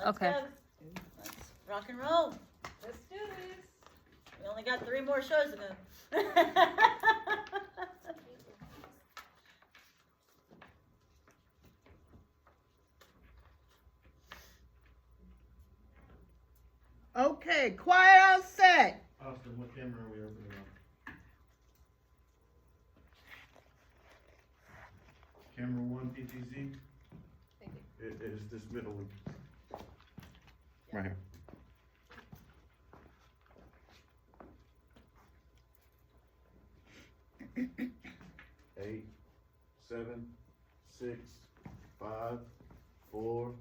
Okay. Let's rock and roll. Let's do this. We only got 3 more shows to go. Okay, quiet on set. Austin, what camera are we opening on? Camera 1 PTZ? It is this middle one. Right here. Eight, 7, 6, 5, 4.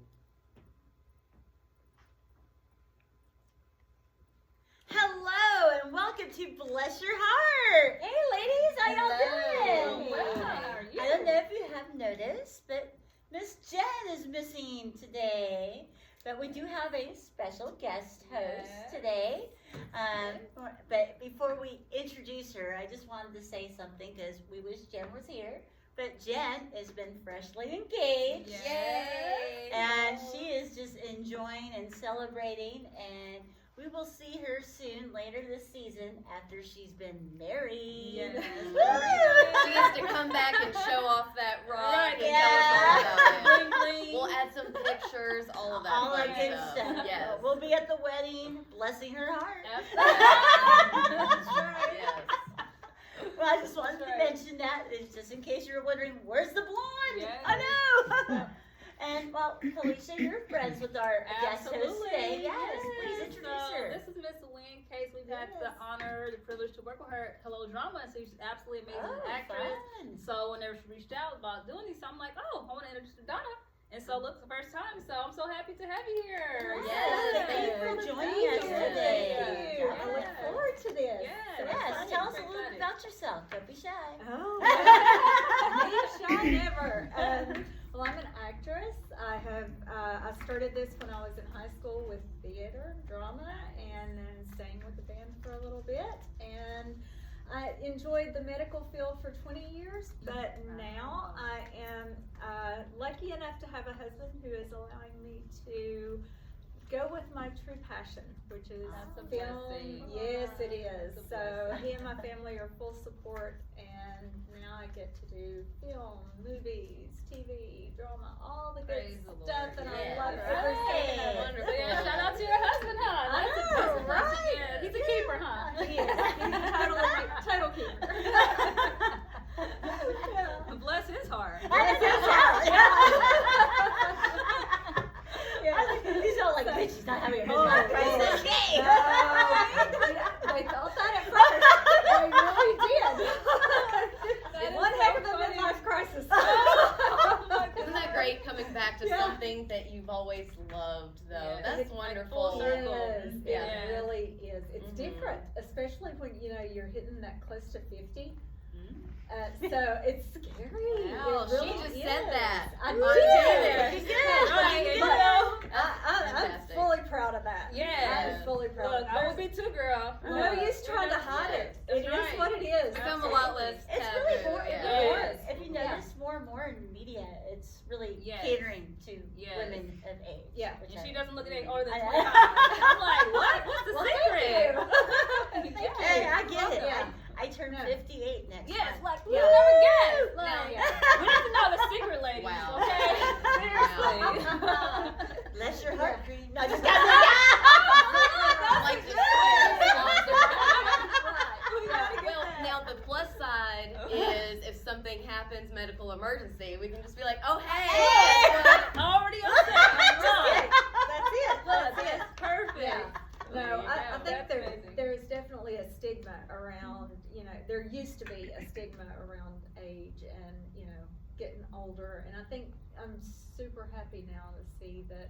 Hello and welcome to Bless Your Heart. Hey ladies, how y'all doing? Hello. I don't know if you have noticed, but Miss Jen is missing today. But we do have a special guest host today. But before we introduce her, I just wanted to say something because we wish Jen was here. But Jen has been freshly engaged. Yay! And she is just enjoying and celebrating. And we will see her soon later this season after she's been married. Yes. Woo! She gets to come back and show off that rock Right, and yeah. tell us all about Bling, it. bling. We'll add some pictures, all of that All fun that good stuff. stuff. Yes. We'll be at the wedding, blessing her heart. That's right. Yes. Well, I just wanted That's to right. mention that, it's just in case you're wondering, where's the blonde? Yes. I know. And well, Kaleisha, you're friends with our guest host Absolutely. today. Yes, please introduce So, her. This is Miss Lynn Case. We've had the Yes. honor, the privilege to work with her at Hello Drama. So she's an absolutely amazing Oh, actress. fun. So whenever she reached out about doing these, I'm like, oh, I want to introduce Donna. And so look, it's the first time. So I'm so happy to have you here. Yes, thank you for joining us you. today. Thank you. I look Yes. forward to this. Yes. Yes, Excited, tell us a very little bit excited. about yourself. Don't be shy. Oh, me shy never. Well, I'm an actress. I started this when I was in high school with theater, drama, and then staying with the band for a little bit. And I enjoyed the medical field for 20 years, but now I am lucky enough to have a husband who is allowing me to go with my true passion, which is That's a film. blessing. Yes, it is. That's a So blessing. he and my family are full support, and now I get to do film, movies, TV, drama, all the good Praise the Lord. stuff, and Yeah. I love Right. every second of it. Wonderful. Yeah, shout out to your husband, huh? I That's know, a blessing. right? Yeah, he's a keeper, huh? He is. He's a total keeper. Yeah. Bless his heart. That's his house. He's all like, bitch, she's not having a Oh, midlife crisis. no. Yay! They thought that at first. They really did. That is One so heck of a funny. midlife crisis. Isn't that great coming back to Yeah. something that you've always loved, though? Yeah. That's It's full wonderful. circle. Yes, Yeah. it really is. It's Mhm. different, especially when you're hitting that close to 50. Mhm. So it's scary. Wow, It really she just is. said that. I On did. TV. She did. Right, She you did. know? I'm Fantastic. fully proud of that. Yes. I'm fully proud Look, of I that. would be too, girl. No use trying to hide it. That's It is right. what it is. Become a lot less It's taboo. really more. Yeah. Yes. If you Yeah. notice more and more in media, it's really Yes. catering to Yes. women of age. Yeah. which And I- she doesn't look at it older than I know. 25. I'm like, what? What's the Well, secret? thank you. Thank Hey, you. I get it. Yeah. I turn Yeah. 58 next Yes, month. like, Yeah. we'll never guess. Now, Like, yeah. we need to know the secret, ladies, Wow. okay? Seriously. Bless your Yeah. heart, Green. No, just Like the Well, now the plus side is if something happens, medical emergency, we can just be like, oh hey, guess what? Already on that. That's it. Look, that's perfect. Yeah. No, There you I go. think That's amazing. there is definitely a stigma around, there used to be a stigma around age and, getting older. And I think I'm super happy now to see that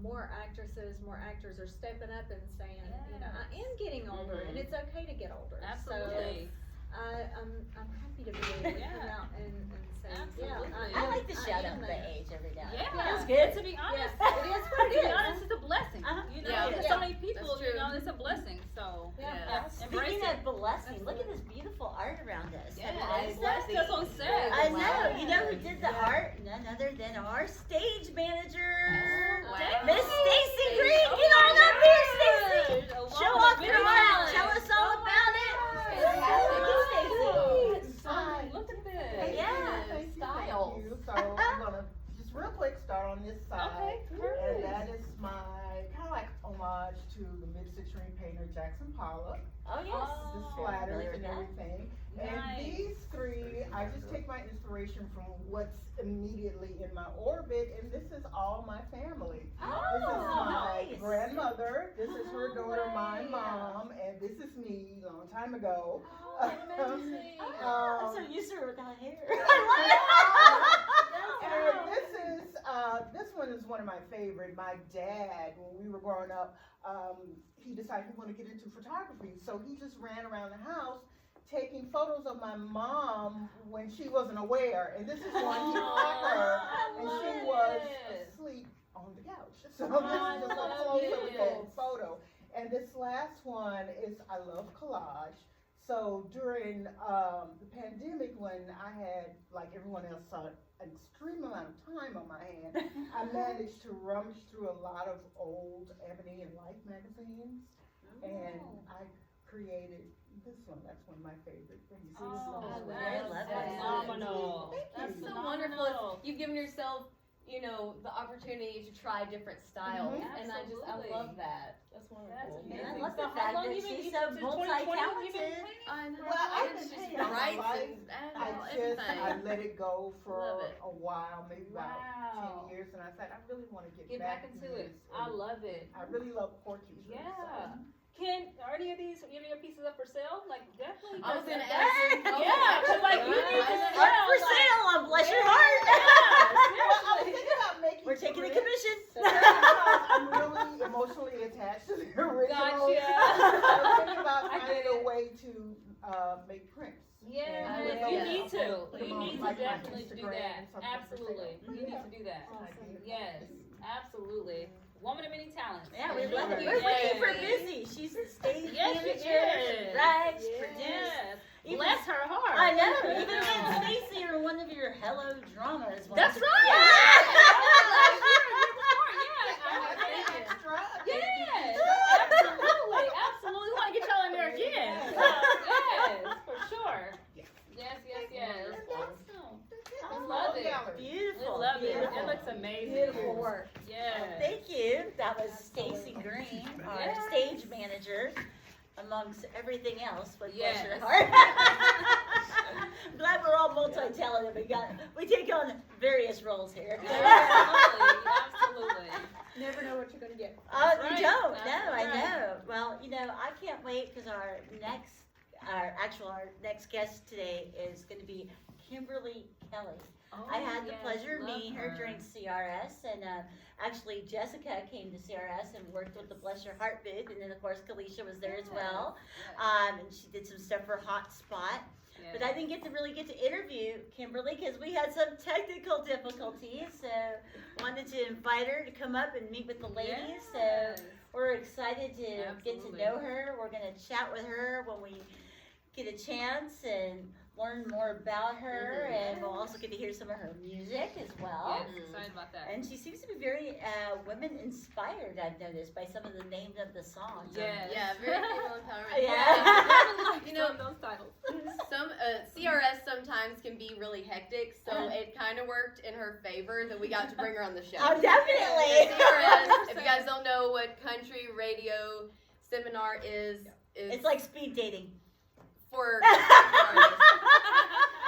more actresses, more actors are stepping up and saying, I am getting older and it's okay to get older. Absolutely. So I'm happy to be able to come Yeah. out and say, Absolutely. I like to shout am out the there. age every now and Yeah, then. Feels good. good. To be honest, It is what it to be is. honest, it's a blessing. Uh-huh. You know, Yeah. there's so many people. That's true. It's a blessing. So Yeah. embrace Speaking it. of blessing, look at this beautiful art around us. Yeah, Have you it's noticed blessed that? us on set. I know. You know who did the Yeah. art? None other than our stage manager, Wow. Miss Stacy. citrine painter Jackson Pollock. Oh yes. The Oh, splatters familiar with and that. everything. Nice. And these three, I just take my inspiration from what's immediately in my orbit, and this is all my family. This is Oh, my nice. grandmother, this is her No daughter, my way. mom, and this is me a long time ago. Oh, amazing. I'm so used to her without hair. And this one is one of my favorite. My dad, when we were growing up, he decided he wanted to get into photography, so he just ran around the house taking photos of my mom when she wasn't aware. And this is one he caught her, and she was asleep on the couch. So this is just a close-up photo. And this last one is, I love collage. So during the pandemic, when I had, like everyone else, saw an extreme amount of time on my hand, I managed to rummage through a lot of old Ebony and Life magazines, and I created this one. That's one of my favorite things. Oh, I that's love it. phenomenal. Thank That's you. so wonderful. You've given yourself, the opportunity to try different styles, Mhm. and I Absolutely. love that. That's That's wonderful. amazing. And I love So the how fact long that you been- she's you- so since 2020 you've been multi-talented. painting? I know. Well, I've It's been just painting all my rights life. and I everything. let it go for Love it. a while, maybe about Wow. 10 years, and I said, I really want to Get back into it. this. I And love it. I really love portraits. Yeah. Are any of your pieces up for sale? Like, definitely. I was gonna that's- ask you. Yeah, 'cause, like, you need to Right. sell. Up for like- sale on Bless Your Yeah. Heart. Well, I was thinking about making We're taking a prints commission. because I'm really emotionally attached to the original. Gotcha. I was thinking about I get finding a it. way to make prints. Yeah, Yeah. you need to. Put You them on, need to like, my definitely do Instagram that. and something for Absolutely. sale. You need to do that. Awesome. Yes, absolutely. Woman of many talents. Yeah, we Yes. love it. Yes. We're making her busy. She's the stage Yes, she manager, is. writes, Yes. produces. Even- Bless her heart. I know. Even Aunt Stacy or one of your Hello dramas. That's right. Extra. Yes, absolutely, absolutely. We want to get y'all in there again. Yes, for sure. Yeah. Yes. Awesome. I love it. gallery. We Beautiful. love it. beautiful. It looks amazing. Beautiful work. Yes. Thank you. That was Stacy Green, our Yes. stage manager, amongst everything else with Bless Yes. Your Heart. I'm glad we're all multi-talented. We take on various roles here. Absolutely. Never know what you're gonna get. Oh, That's you right. don't. That's No, I right. know. Well, I can't wait because our next guest today is going to be Kimberly Kelly. I had the pleasure of meeting her during CRS, and actually Jessica came to CRS and worked with the Bless Your Heart booth, and then of course Kaleisha was there as well, and she did some stuff for Hotspot. But I didn't get to interview Kimberly because we had some technical difficulties, so wanted to invite her to come up and meet with the ladies. So we're excited to get to Absolutely. know her. We're going to chat with her when we get a chance and learn more about her, and we'll also get to hear some of her music as well. Yes, excited about that. And she seems to be very women inspired, I've noticed, by some of the names of the songs. Yes. Yeah, very female empowerment. Yeah. You know, those titles. some CRS sometimes can be really hectic, so it kind of worked in her favor that we got to bring her on the show. Oh, definitely. CRS, if you guys don't know what country radio seminar is It's like speed dating. for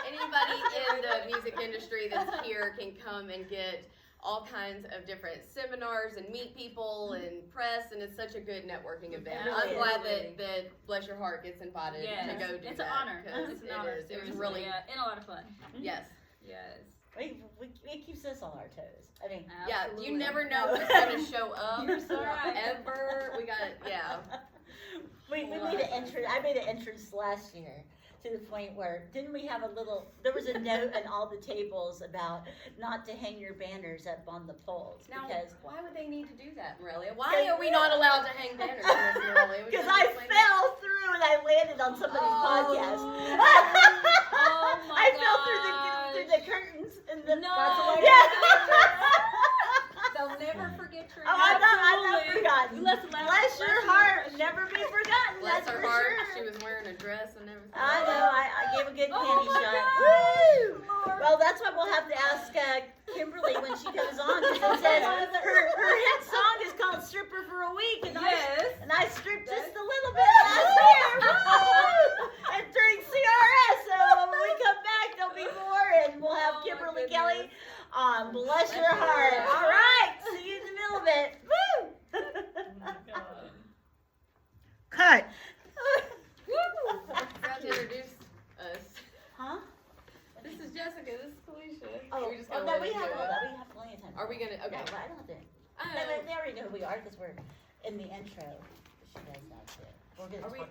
anybody in the music industry that's here can come and get all kinds of different seminars and meet people and press, and it's such a good networking event. It really I'm is. glad that Bless Your Heart gets invited Yes. to go do It's that. an honor. 'cause It's an it honor. is. It was seriously. really, and a lot of fun. yes. Yes. It keeps us on our toes. I mean, Yeah, Absolutely. you never know who's going to show up. You're so right. Ever. We got it, yeah. we made an entrance. I made an entrance last year to the point where didn't we have there was a note on all the tables about not to hang your banners up on the poles Now, because why would they need to do that, Morelia? Why are we not allowed to hang banners in this, Morelia? Would you because just I explain fell through and I landed on somebody's podcast. Oh my I fell through the curtains and the No. That's the way yeah. They'll never forget your Oh, I'm not Absolutely. forgotten. Bless Your heart, never be forgotten. Bless That's her for heart. sure. She was wearing a dress and everything. I know. I gave a good Oh panty my shot. gosh. Woo! Well, that's why we'll have to ask Kimberly when she goes on because it says her hit song is called "Stripper for a Week," and Yes. I stripped we'll have Oh, my Kimberly goodness. Kelly. Bless your Bless heart. you. All right, see you in the middle of it. Woo! Oh my God. Cut. Forgot to introduce us. Huh? This is Jessica. This is Kaleisha. Oh, We're just oh gonna no, let we it have do all it. that. We have plenty of time. Are we gonna? Okay. No, I don't have to. Um, They already know who we are because we're in the intro. She does that too. We're gonna Are we? talk.